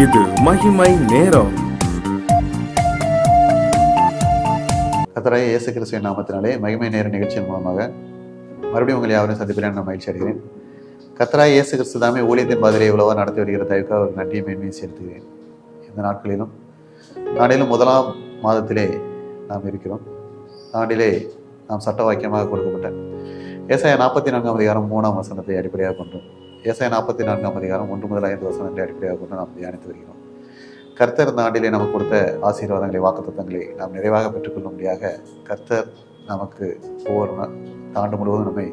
இது மகிமை நேரம். கர்த்தராகிய இயேசு கிறிஸ்துவின் நாமத்தினாலே மகிமை நேர நிகழ்ச்சியின் மூலமாக மறுபடியும் உங்களை யாரும் சந்திப்பில் நான் மகிழ்ச்சி அடைகிறேன். கர்த்தராகிய இயேசு கிறிஸ்து தாமே ஊழியத்தின் பாதையை இவ்வளவா நடத்தி வருகிற தயவுக்காக ஒரு நன்றியை மேன்மையை செலுத்துகிறேன். இந்த நாளிலும் முதலாம் மாதத்திலே நாம் இருக்கிறோம். ஆண்டிலே நாம் சட்ட வாக்கியமாக கொடுக்கப்பட்ட ஏசாயா 44 அதிகாரம் 3ஆம் வசனத்தை அடிப்படையாக கொண்டோம். ஏசாயா 44 அதிகாரம் 1 முதல் 5 வசனத்தை அடிப்படையாக கொண்டு நாம் தியானித்து வருகிறோம். கர்த்தர் இந்த ஆண்டிலே நமக்கு கொடுத்த ஆசீர்வாதங்களை, வாக்குத்தத்தங்களை நாம் நிறைவாக பெற்றுக்கொள்ளும்படியாக கர்த்தர் நமக்கு ஒவ்வொரு ஆண்டு முழுவதும் நம்மை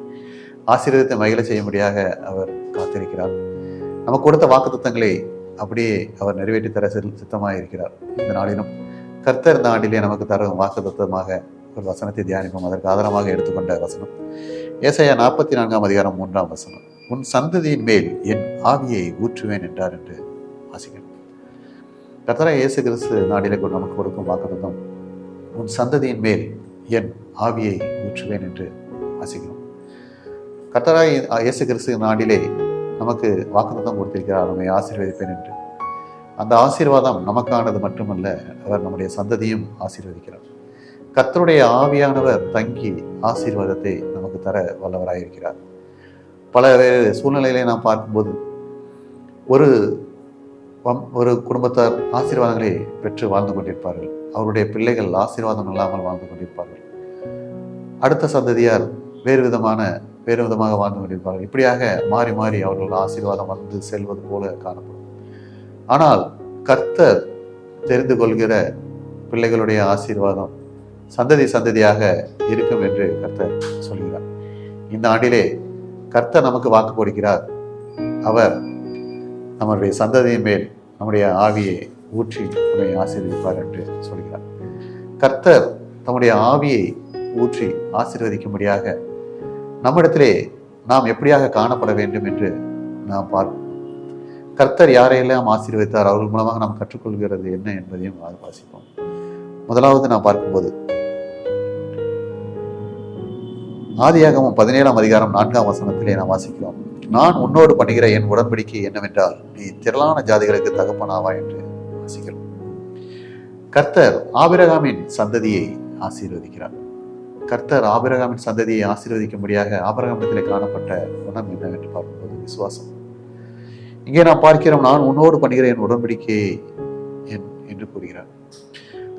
ஆசீர்வாதத்தை மகிழ செய்யும்படியாக அவர் காத்திருக்கிறார். நமக்கு கொடுத்த வாக்குத்தத்தங்களை அப்படியே அவர் நிறைவேற்றி தர சித்தமாக இருக்கிறார். இந்த நாளிலும் கர்த்தர் இந்த ஆண்டிலே நமக்கு தரும் வாக்குத்தத்தமாக ஒரு வசனத்தை தியானிப்போம். அதற்கு ஆதாரமாக எடுத்துக்கொண்ட வசனம் ஏசாயா 44 அதிகாரம் 3ஆம் வசனம். உன் சந்ததியின் மேல் என் ஆவியை ஊற்றுவேன் என்றார் என்று வாசிக்கிறோம். கர்த்தராகிய இயேசு கிறிஸ்து நாடிலே நமக்கு கொடுக்கும் வாக்குத்தத்தம், உன் சந்ததியின் மேல் என் ஆவியை ஊற்றுவேன் என்று வாசிக்கிறோம். கர்த்தராகிய இயேசு கிறிஸ்து நாடிலே நமக்கு வாக்குத்தத்தம் கொடுத்திருக்கிறார், நம்மை ஆசீர்வதிப்பேன் என்று. அந்த ஆசீர்வாதம் நமக்கானது மட்டுமல்ல, அவர் நம்முடைய சந்ததியும் ஆசீர்வதிக்கிறார். கர்த்தருடைய ஆவியானவர் தங்கி ஆசீர்வாதத்தை நமக்கு தர வல்லவராயிருக்கிறார். பல சூழ்நிலையிலே நாம் பார்க்கும்போது ஒரு குடும்பத்தார் ஆசீர்வாதங்களை பெற்று வாழ்ந்து கொண்டிருப்பார்கள். அவருடைய பிள்ளைகள் ஆசீர்வாதம் இல்லாமல் வாழ்ந்து கொண்டிருப்பார்கள். அடுத்த சந்ததியார் வேறு விதமாக வாழ்ந்து கொண்டிருப்பார்கள். இப்படியாக மாறி மாறி அவர்கள் ஆசீர்வாதம் வந்து செல்வது போல காணப்படும். ஆனால் கர்த்தர் தெரிந்து கொள்கிற பிள்ளைகளுடைய ஆசீர்வாதம் சந்ததியாக இருக்கும் என்று கர்த்தர் சொல்கிறார். இந்த ஆண்டிலே கர்த்தர் நமக்கு வாக்கு கொடுக்கிறார். அவர் நம்முடைய சந்ததியின் மேல் நம்முடைய ஆவியை ஊற்றி நம்மை ஆசீர்வதிப்பார் என்று சொல்கிறார். கர்த்தர் தம்முடைய ஆவியை ஊற்றி ஆசீர்வதிக்கும்படியாக நம்மிடத்திலே நாம் எப்படியாக காணப்பட வேண்டும் என்று நாம் பார்ப்போம். கர்த்தர் யாரையெல்லாம் ஆசீர்வதித்தார், அவர்கள் மூலமாக நாம் கற்றுக்கொள்கிறது என்ன என்பதையும் வாசிப்போம். முதலாவது நாம் பார்க்கும்போது ஆதியாகமம் 17ஆம் அதிகாரம் 4ஆம் வசனத்திலே நாம் வாசிக்கிறோம். நான் உன்னோடு பண்ணுகிற என் உடன்படிக்கை என்னவென்றால், நீ திரளான ஜாதிகளுக்கு தகப்பனாவா என்று வாசிக்கிறோம். கர்த்தர் ஆபிரகாமின் சந்ததியை ஆசீர்வதிக்கிறார். கர்த்தர் ஆபிரகாமின் சந்ததியை ஆசீர்வதிக்கும்படியாக ஆபிரகாமிடத்திலே காணப்பட்ட குணம் என்னவென்று பார்க்கும்போது விசுவாசம். இங்கே நாம் பார்க்கிறோம், நான் உன்னோடு பண்ணுகிற என் உடன்படிக்கையை என்று கூறுகிறார்.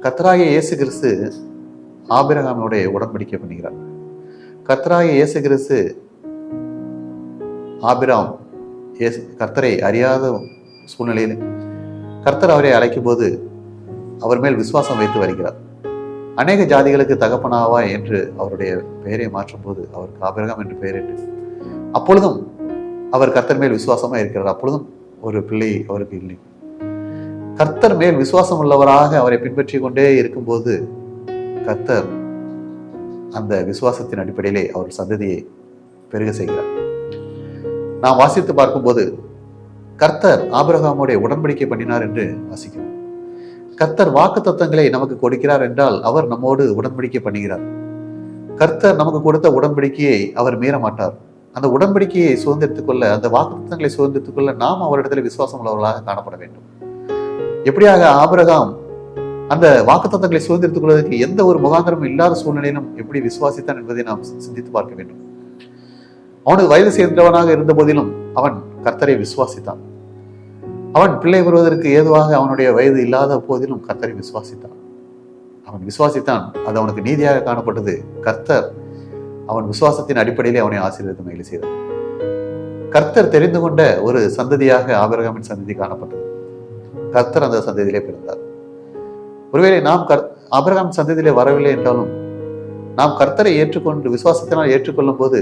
கர்த்தராகிய இயேசு கிறிஸ்து ஆபிரகாமோட உடன்படிக்கை பண்ணுகிறார். கர்த்தராகிய இயேசு கிறிஸ்து ஆபிராம் கர்த்தரை அறியாத சூழ்நிலையில் கர்த்தர் அவரை அழைக்கும் போது அவர் மேல் விசுவாசம் வைத்து வருகிறார். அநேக ஜாதிகளுக்கு தகப்பனாவா என்று அவருடைய பெயரை மாற்றும் போது அவருக்கு ஆபிரகாம் என்று பெயரிட்டு, அப்பொழுதும் அவர் கர்த்தர் மேல் விசுவாசமா இருக்கிறார். அப்பொழுதும் ஒரு பிள்ளை அவருக்கு இல்லை. கர்த்தர் மேல் விசுவாசம் உள்ளவராக அவரை பின்பற்றி கொண்டே இருக்கும்போது கர்த்தர் அந்த விசுவாசத்தின் அடிப்படையிலே அவர் சந்ததியை பெருக செய்கிறார். நாம் வாசித்து பார்க்கும்போது கர்த்தர் ஆபிரகாமோட உடன்படிக்கை பண்ணினார் என்று வாசிக்கிறோம். கர்த்தர் வாக்கு தத்தங்களை நமக்கு கொடுக்கிறார் என்றால் அவர் நம்மோடு உடன்படிக்கை பண்ணுகிறார். கர்த்தர் நமக்கு கொடுத்த உடன்படிக்கையை அவர் மீற மாட்டார். அந்த உடன்படிக்கையை சுதந்திரத்துக் கொள்ள, அந்த வாக்கு தத்தங்களை சுதந்திரத்துக் கொள்ள நாம் அவரிடத்தில் விசுவாசம் உள்ளவர்களாக காணப்பட வேண்டும். எப்படியாக ஆபிரகாம் அந்த வாக்குத்தத்தங்களை சுதந்திரத்துக் கொள்வதற்கு எந்த ஒரு முகாந்திரமும் இல்லாத சூழ்நிலையிலும் எப்படி விசுவாசித்தான் என்பதை நாம் சிந்தித்து பார்க்க வேண்டும். அவனுக்கு வயது சேர்ந்தவனாக இருந்த போதிலும் அவன் கர்த்தரை விசுவாசித்தான். அவன் பிள்ளை பெறுவதற்கு ஏதுவாக அவனுடைய வயது இல்லாத போதிலும் கர்த்தரை விசுவாசித்தான். அவன் விசுவாசித்தான், அது அவனுக்கு நீதியாக காணப்பட்டது. கர்த்தர் அவன் விசுவாசத்தின் அடிப்படையிலே அவனை ஆசீர்வதித்து மகிழ செய்தார். கர்த்தர் தெரிந்து கொண்ட ஒரு சந்ததியாக ஆபிரகாமின் சந்ததி காணப்பட்டது. கர்த்தர் அந்த சந்ததியிலே பிறந்தார். ஒருவேளை நாம் ஆபிரகாம் சந்ததியிலே வரவில்லை என்றாலும் நாம் கர்த்தரை ஏற்றுக்கொண்டு விசுவாசத்தினால் ஏற்றுக்கொள்ளும் போது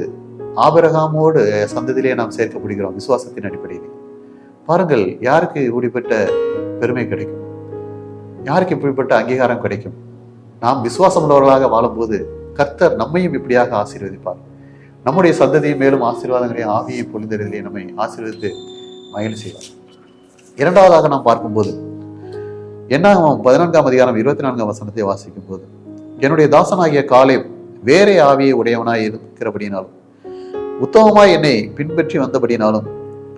ஆபிரகாமோடு சந்ததியிலே நாம் சேர்க்கப்படுகிறோம். விசுவாசத்தின் அடிப்படையிலே பாருங்கள், யாருக்கு இப்படிப்பட்ட பெருமை கிடைக்கும், யாருக்கு இப்படிப்பட்ட அங்கீகாரம் கிடைக்கும்? நாம் விசுவாசம் உள்ளவர்களாக வாழும்போது கர்த்தர் நம்மையும் இப்படியாக ஆசீர்வதிப்பார். நம்முடைய சந்ததியும் மேலும் ஆசீர்வாதங்களையும் ஆவியை பொழிந்ததிலே நம்மை ஆசீர்வதித்து மகிழ செய்வார். இரண்டாவதாக நாம் பார்க்கும்போது என்னாகமம் 14ஆம் அதிகாரம் 24ஆம் வசனத்தை வாசிக்கும் போது, என்னுடைய தாசனாகிய காலேப் வேற ஆவியை உடையவனாய் இருக்கிறபடினாலும் உத்தமமாய் என்னை பின்பற்றி வந்தபடினாலும்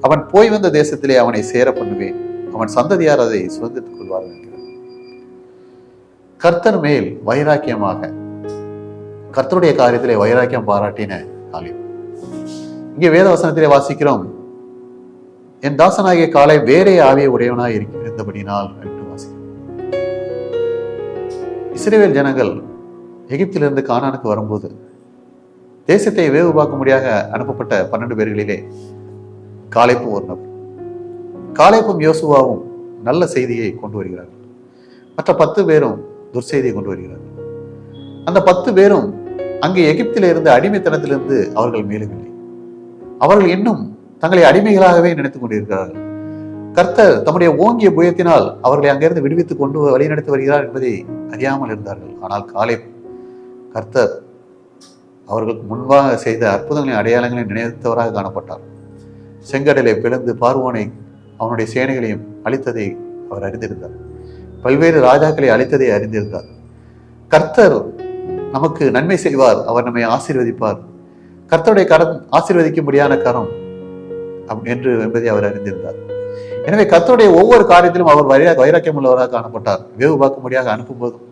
அவன் போய் வந்த தேசத்திலே அவனை சேர பண்ணுவேன். அவன் சந்ததியார் அதை சுதந்திரத்துக் கொள்வார்கள் என்கிறார். கர்த்தர் மேல் வைராக்கியமாக, கர்த்தருடைய காரியத்திலே வைராக்கியம் பாராட்டின காலேப். இங்கே வேத வசனத்திலே வாசிக்கிறோம், என் தாசனாகிய காலை வேறே ஆவிய உடையவனாய் இருந்தபடினால் என்று வாசிக்கிறோம். இஸ்ரவேல் ஜனங்கள் எகிப்திலிருந்து கானானுக்கு வரும்போது தேசத்தை வேவு பார்க்க முடியாத அனுப்பப்பட்ட 12 பேர்களிலே காலேப்பும் ஒரு நபர். காலேப்பும் யோசுவாவும் நல்ல செய்தியை கொண்டு வருகிறார்கள். மற்ற 10 பேரும் துர்செய்தியை கொண்டு வருகிறார்கள். அந்த 10 பேரும் அங்கே எகிப்தில இருந்து அடிமைத்தனத்திலிருந்து அவர்கள் மீளவில்லை. அவர்கள் இன்னும் தங்களை அடிமைகளாகவே நினைத்துக் கொண்டிருக்கிறார்கள். கர்த்தர் தம்முடைய ஓங்கிய புயத்தினால் அவர்களை அங்கிருந்து விடுவித்துக் கொண்டு வழிநடத்தி வருகிறார் என்பதை அறியாமல் இருந்தார்கள். ஆனால் காலேப் கர்த்தர் அவர்களுக்கு முன்பாக செய்த அற்புதங்களின் அடையாளங்களை நினைத்தவராக காணப்பட்டார். செங்கடலை பிளந்து பார்வோனை அவனுடைய சேனைகளையும் அழித்ததை அவர் அறிந்திருந்தார். பல்வேறு ராஜாக்களை அழித்ததை அறிந்திருந்தார். கர்த்தர் நமக்கு நன்மை செய்வார், அவர் நம்மை ஆசீர்வதிப்பார், கர்த்தருடைய கரம் ஆசீர்வதிக்கும்படியான கரம் என்று என்பதை அவர் அறிந்திருந்தார். எனவே கர்த்தருடைய ஒவ்வொரு காரியத்திலும் அவர் வைராக்கியம் உள்ளவராக காணப்பட்டார். வேவு பார்க்கும்படியாக அனுப்பும் போதும்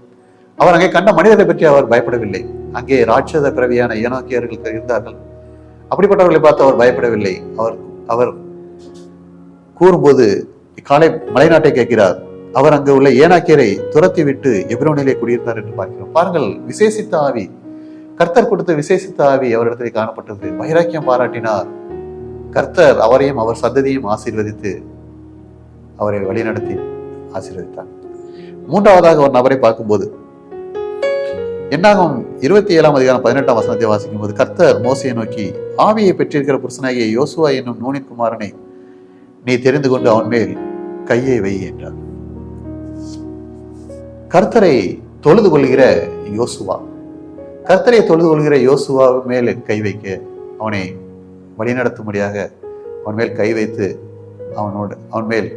அவர் அங்கே கண்ட மனிதரை பற்றி அவர் பயப்படவில்லை. அங்கே ராட்சத பிறவியான ஏனோக்கியர்கள் இருந்தார்கள். அப்படிப்பட்டவர்களை பார்த்து அவர் பயப்படவில்லை. அவர் கூறும்போது காலை மலைநாட்டை கேட்கிறார். அவர் அங்கு உள்ள ஏனாக்கியரை துரத்தி விட்டு எபிரோனிலே குடியிருந்தார் என்று பார்க்கிறோம். பாருங்கள், விசேஷித்த ஆவி, கர்த்தர் கொடுத்த விசேஷித்த ஆவி அவரிடத்தில் காணப்பட்டது. வைராக்கியம் பாராட்டினார். கர்த்தர் அவரையும் அவர் சந்ததியும் ஆசீர்வதித்து அவரை வழிநடத்தி ஆசீர்வதித்தார். மூன்றாவதாக ஒரு நபரை பார்க்கும்போது என்னாகும் 27ஆம் அதிகாரம் 18ஆம் வசனத்தை வாசிக்கும் போது கர்த்தர் மோசையை நோக்கி, ஆவியை பெற்றிருக்கிற புருஷனாகிய யோசுவா என்னும் நூனின் குமாரனை நீ தெரிந்து கொண்டு அவன் மேல் கையை வை என்றார். கர்த்தரை தொழுது கொள்கிற யோசுவா, கர்த்தரை தொழுது கொள்கிற யோசுவா மேல் கை வைக்க, அவனை வழிநடத்தும்படியாக அவன் மேல் கை வைத்து அவன் மேல்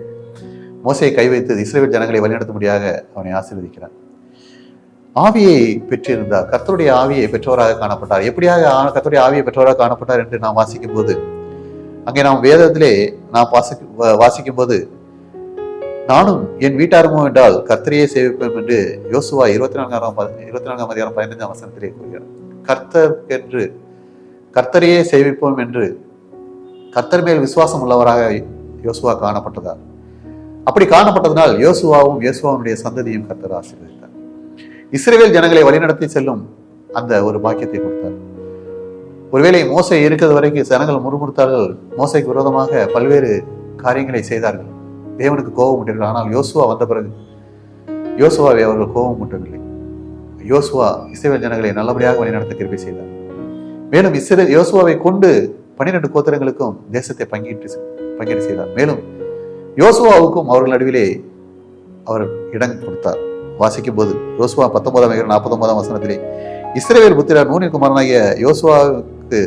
மோசையை கை வைத்து இஸ்ரவேல் ஜனங்களை வழிநடத்தும்படியாக அவனை ஆசீர்வதிக்கிறார். ஆவியை பெற்றிருந்தார். கர்த்தருடைய ஆவியை பெற்றவராக காணப்பட்டார். எப்படியாக கர்த்தருடைய ஆவியை பெற்றவராக காணப்பட்டார் என்று நாம் வாசிக்கும் போது, அங்கே நாம் வேதத்திலே நாம் வாசிக்கும் போது, நானும் என் வீட்டாருமோ என்றால் கர்த்தரையே சேவிப்போம் என்று யோசுவா 24ஆம் அதிகாரம் 15ஆம் வசனத்திலே கூறுகிறார். கர்த்தரையே சேவிப்போம் என்று கர்த்தர் மேல் விசுவாசம் உள்ளவராக யோசுவா காணப்பட்டதார். அப்படி காணப்பட்டதனால் யோசுவாவுடைய சந்ததியும் கர்த்தர் ஆசீர்வதித்தார். இஸ்ரவேல் ஜனங்களை வழிநடத்தி செல்லும் அந்த ஒரு பாக்கியத்தை கொடுத்தார். ஒருவேளை மோசே இருக்கிறது வரைக்கும் ஜனங்கள் முறுமுறுத்தார்கள், மோசைக்கு விரோதமாக பல்வேறு காரியங்களை செய்தார்கள், தேவனுக்கு கோபம் உண்டார்கள். ஆனால் யோசுவா வந்த பிறகு யோசுவாவை அவர்கள் கோபம் ஊட்டவில்லை. யோசுவா இஸ்ரவேல் ஜனங்களை நல்லபடியாக வழிநடத்த கிருபை செய்தார். மேலும் யோசுவாவை கொண்டு 12 கோத்திரங்களுக்கும் தேசத்தை பங்கீடு செய்தார். மேலும் யோசுவாவுக்கும் அவர்கள் நடுவிலே அவர் இடம் கொடுத்தார். வாசிக்கும் போது யோசுவா 19:49 வசனத்திலே இஸ்ரவேல் புத்திரர் நூனின் குமாரனாகிய யோசுவாவுக்கு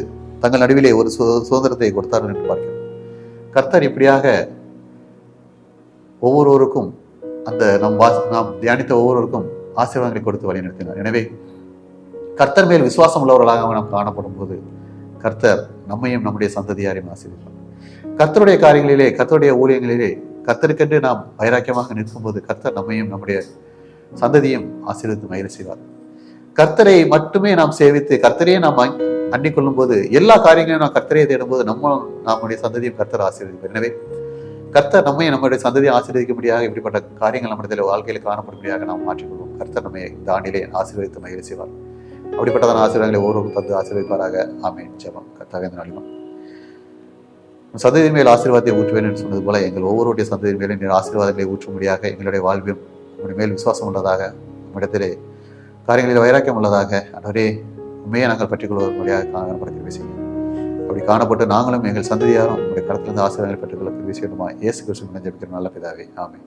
தங்கள் நடுவிலே ஒரு சுதந்திரத்தை கொடுத்தார்கள் என்று பார்க்கிறோம். கர்த்தர் இப்படியாக ஒவ்வொருவருக்கும் அந்த நாம் தியானித்த ஒவ்வொருவருக்கும் ஆசீர்வாதங்களை கொடுத்து வழிநடத்தினார். எனவே கர்த்தர் மேல் விசுவாசம் உள்ளவர்களாக நாம் காணப்படும் போது கர்த்தர் நம்மையும் நம்முடைய சந்ததியாரையும் ஆசீர்வதிப்பார். கர்த்தருடைய காரியங்களிலே, கர்த்தருடைய ஊழியங்களிலே கர்த்தருக்கென்று நாம் வைராக்கியமாக நிற்கும் போது கர்த்தர் நம்மையும் நம்முடைய சந்ததியும் ஆசீர்வதித்து மகிழ செய்வார். கர்த்தரை மட்டுமே நாம் சேவித்து கர்த்தரையே நாம் அண்டிக் கொள்ளும் போது, எல்லா காரியங்களையும் நாம் கர்த்தரையை தேடும் போது நம்முடைய சந்ததியும் கர்த்தர் ஆசீர்வதிப்பார். எனவே கர்த்தர் நம்மையும் நம்முடைய சந்ததியை ஆசீர்வதிக்கும்படியாக இப்படிப்பட்ட காரியங்கள் நம்முடைய வாழ்க்கையில் காணப்படும்படியாக நாம் மாற்றிக்கொள்வோம். கர்த்தர் நம்மை இந்த ஆண்டிலே ஆசீர்வதித்து மகிழ செய்வார். அப்படிப்பட்டதான ஆசீர்வாதங்களை ஒவ்வொருவரும் தந்து ஆசீர்வதிப்பாராக. ஆமென். ஜெபம். கர்த்தாவே, இந்த நாளிலும் சந்ததியின் மேல் ஆசீர்வாதத்தை ஊற்றுவேன் என்று சொன்னது போல எங்கள் ஒவ்வொருடைய சந்ததியின் மேலே நீர் ஆசீர்வாதங்களை ஊற்றும்படியாக எங்களுடைய வாழ்வில் உங்களுடைய மேல் விசுவாசம் உள்ளதாக, நம்மிடத்திலே காரியங்களில் வைராக்கியம் உள்ளதாக, அன்றே உண்மையை நாங்கள் பற்றிக்கொள்வது வழியாக காணப்பட கிருபை செய்யும். அப்படி காணப்பட்டு நாங்களும் எங்கள் சந்ததியாரும் உங்களுடைய கருத்திலிருந்து ஆசீர்வாதங்களை பெற்றுக்கொள்ள கிருபை செய்யணுமா? இயேசு கிறிஸ்துவின் ஜெபிக்கிறோம் நல்ல பிதாவே. ஆமென்.